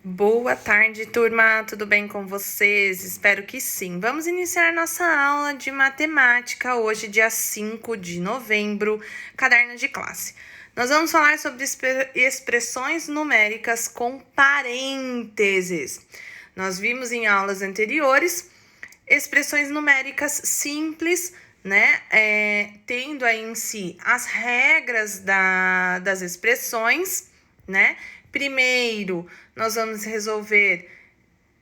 Boa tarde, turma. Tudo bem com vocês? Espero que sim. Vamos iniciar nossa aula de matemática hoje, dia 5 de novembro, caderno de classe. Nós vamos falar sobre expressões numéricas com parênteses. Nós vimos em aulas anteriores expressões numéricas simples, né? Tendo aí em si as regras das expressões, né? Primeiro, nós vamos resolver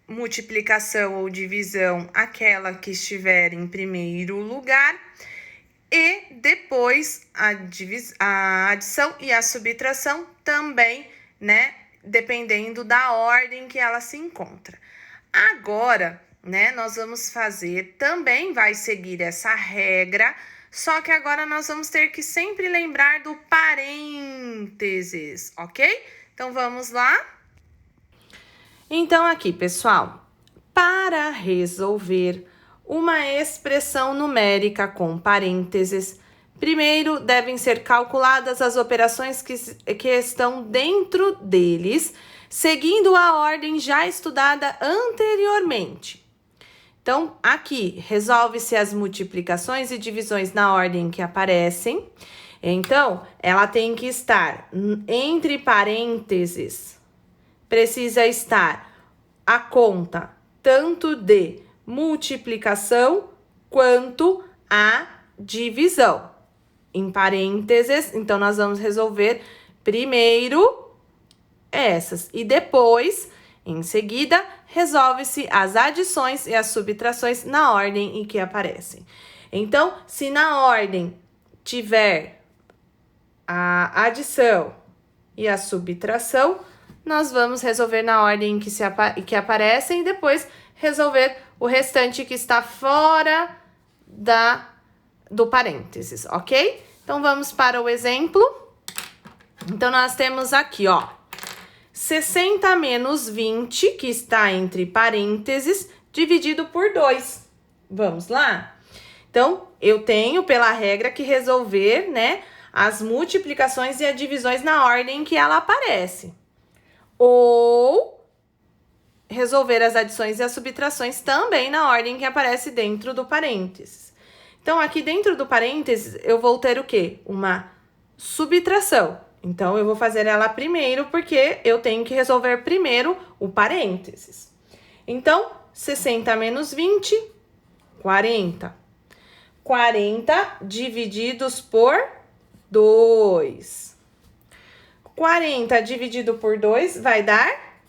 multiplicação ou divisão, aquela que estiver em primeiro lugar, e depois a adição e a subtração também, né? Dependendo da ordem que ela se encontra. Agora, né, nós vamos fazer, também vai seguir essa regra, só que agora nós vamos ter que sempre lembrar do parênteses, ok? Então, vamos lá? Então, aqui, pessoal, para resolver uma expressão numérica com parênteses, primeiro devem ser calculadas as operações que estão dentro deles, seguindo a ordem já estudada anteriormente. Então, aqui, resolve-se as multiplicações e divisões na ordem que aparecem. Então, ela tem que estar entre parênteses. Precisa estar a conta tanto de multiplicação quanto a divisão. Em parênteses, então, nós vamos resolver primeiro essas. E depois, em seguida, resolve-se as adições e as subtrações na ordem em que aparecem. Então, se na ordem tiver a adição e a subtração, nós vamos resolver na ordem que aparecem e depois resolver o restante que está fora do parênteses, ok? Então, vamos para o exemplo. Então, nós temos aqui, ó, 60 menos 20, que está entre parênteses, dividido por 2. Vamos lá? Então, eu tenho, pela regra, que resolver, né, as multiplicações e as divisões na ordem que ela aparece. Ou resolver as adições e as subtrações também na ordem que aparece dentro do parênteses. Então, aqui dentro do parênteses, eu vou ter o quê? Uma subtração. Então, eu vou fazer ela primeiro, porque eu tenho que resolver primeiro o parênteses. Então, 60 menos 20, 40. 40 divididos por 2. 40 dividido por 2 vai dar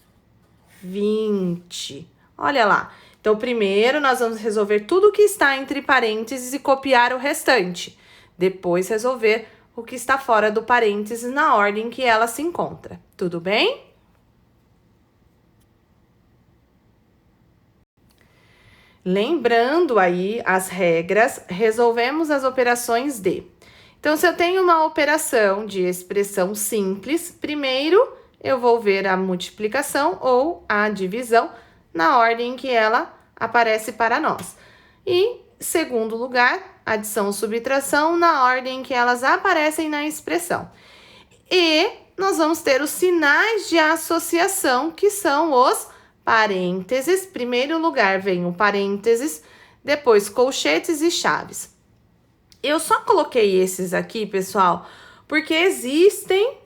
20. Olha lá. Então, primeiro nós vamos resolver tudo que está entre parênteses e copiar o restante. Depois resolver o que está fora do parênteses na ordem que ela se encontra. Tudo bem? Lembrando aí as regras, resolvemos as operações de. Então, se eu tenho uma operação de expressão simples, primeiro eu vou ver a multiplicação ou a divisão na ordem que ela aparece para nós. E, segundo lugar, adição ou subtração na ordem que elas aparecem na expressão. E nós vamos ter os sinais de associação, que são os parênteses. Primeiro lugar vem o parênteses, depois colchetes e chaves. Eu só coloquei esses aqui, pessoal, porque existem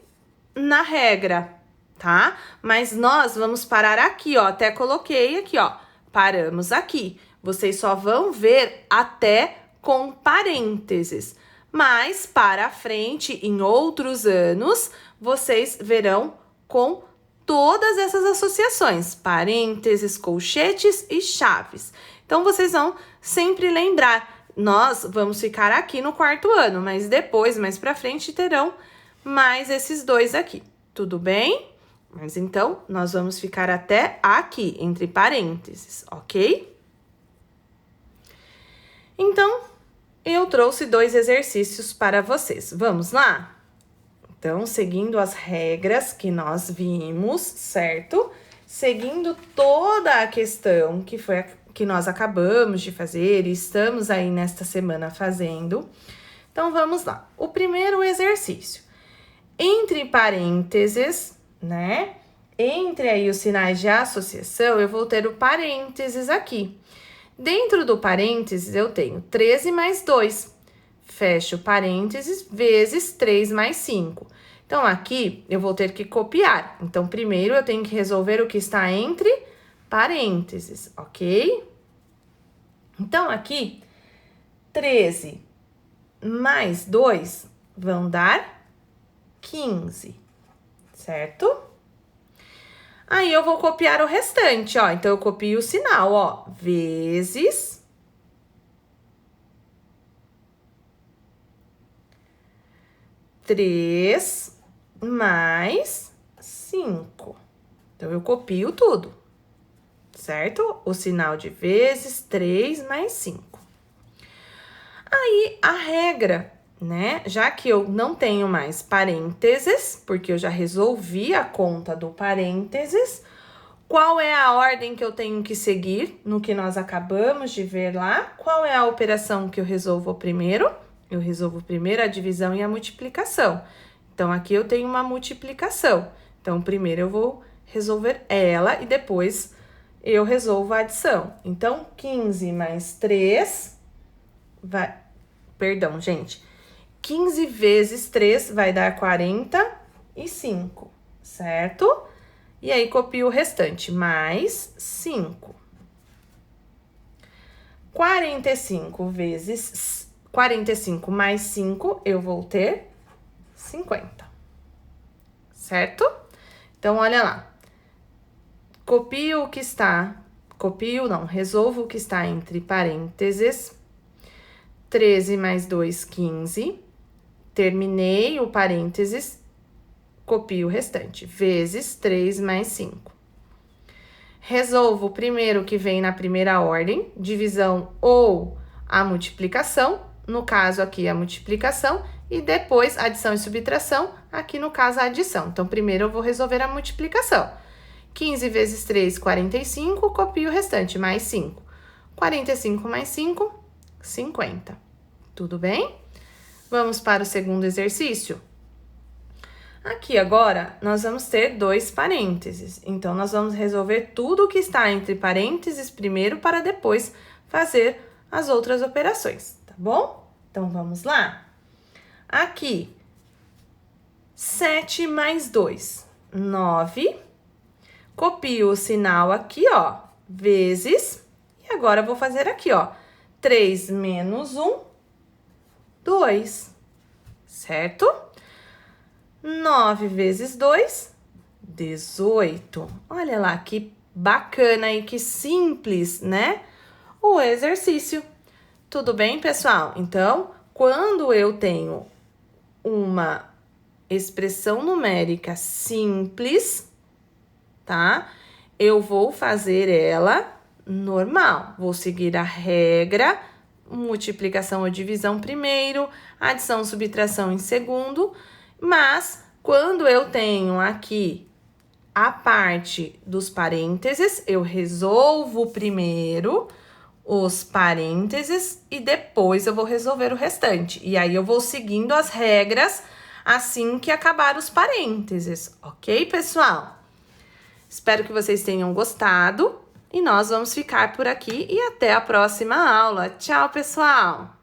na regra, tá? Mas nós vamos parar aqui, ó. Até coloquei aqui, ó. Paramos aqui. Vocês só vão ver até com parênteses. Mas para frente, em outros anos, vocês verão com todas essas associações, parênteses, colchetes e chaves. Então, vocês vão sempre lembrar. Nós vamos ficar aqui no quarto ano, mas depois, mais pra frente, terão mais esses dois aqui. Tudo bem? Mas então, nós vamos ficar até aqui, entre parênteses, ok? Então, eu trouxe 2 exercícios para vocês. Vamos lá? Então, seguindo as regras que nós vimos, certo? Seguindo toda a questão que nós acabamos de fazer e estamos aí nesta semana fazendo. Então, vamos lá. O primeiro exercício. Entre parênteses, né? Entre aí os sinais de associação, eu vou ter o parênteses aqui. Dentro do parênteses, eu tenho 13 mais 2. Fecho parênteses, vezes 3 mais 5. Então, aqui, eu vou ter que copiar. Então, primeiro, eu tenho que resolver o que está entre parênteses, ok? Então, aqui, 13 mais 2 vão dar 15, certo? Aí, eu vou copiar o restante, ó. Então, eu copio o sinal, ó. Vezes 3 mais 5. Então, eu copio tudo, certo? O sinal de vezes 3 mais 5. Aí, a regra, né? Já que eu não tenho mais parênteses, porque eu já resolvi a conta do parênteses, qual é a ordem que eu tenho que seguir no que nós acabamos de ver lá? Qual é a operação que eu resolvo primeiro? Eu resolvo primeiro a divisão e a multiplicação. Então, aqui eu tenho uma multiplicação. Então, primeiro eu vou resolver ela e depois eu resolvo a adição. Então, 15 mais 3 vai... Perdão, gente. 15 vezes 3 vai dar 45, certo? E aí, copio o restante, mais 5. 45 mais 5, eu vou ter 50, certo? Então, olha lá. Resolvo o que está entre parênteses. 13 mais 2, 15. Terminei o parênteses, copio o restante, vezes 3 mais 5. Resolvo o primeiro que vem na primeira ordem, divisão ou a multiplicação, no caso aqui a multiplicação, e depois adição e subtração, aqui no caso a adição. Então, primeiro eu vou resolver a multiplicação. 15 vezes 3, 45, copio o restante, mais 5. 45 mais 5, 50. Tudo bem? Vamos para o segundo exercício? Aqui agora, nós vamos ter 2 parênteses. Então, nós vamos resolver tudo o que está entre parênteses primeiro para depois fazer as outras operações, tá bom? Então, vamos lá? Aqui, 7 mais 2, 9. Copio o sinal aqui, ó, vezes. E agora, eu vou fazer aqui, ó, 3 menos 1, 2, certo? 9 vezes 2, 18. Olha lá, que bacana e que simples, né? O exercício. Tudo bem, pessoal? Então, quando eu tenho uma expressão numérica simples, tá? Eu vou fazer ela normal. Vou seguir a regra, multiplicação ou divisão primeiro, adição, subtração em segundo, mas quando eu tenho aqui a parte dos parênteses, eu resolvo primeiro os parênteses e depois eu vou resolver o restante. E aí eu vou seguindo as regras assim que acabar os parênteses, ok, pessoal? Espero que vocês tenham gostado e nós vamos ficar por aqui e até a próxima aula. Tchau, pessoal!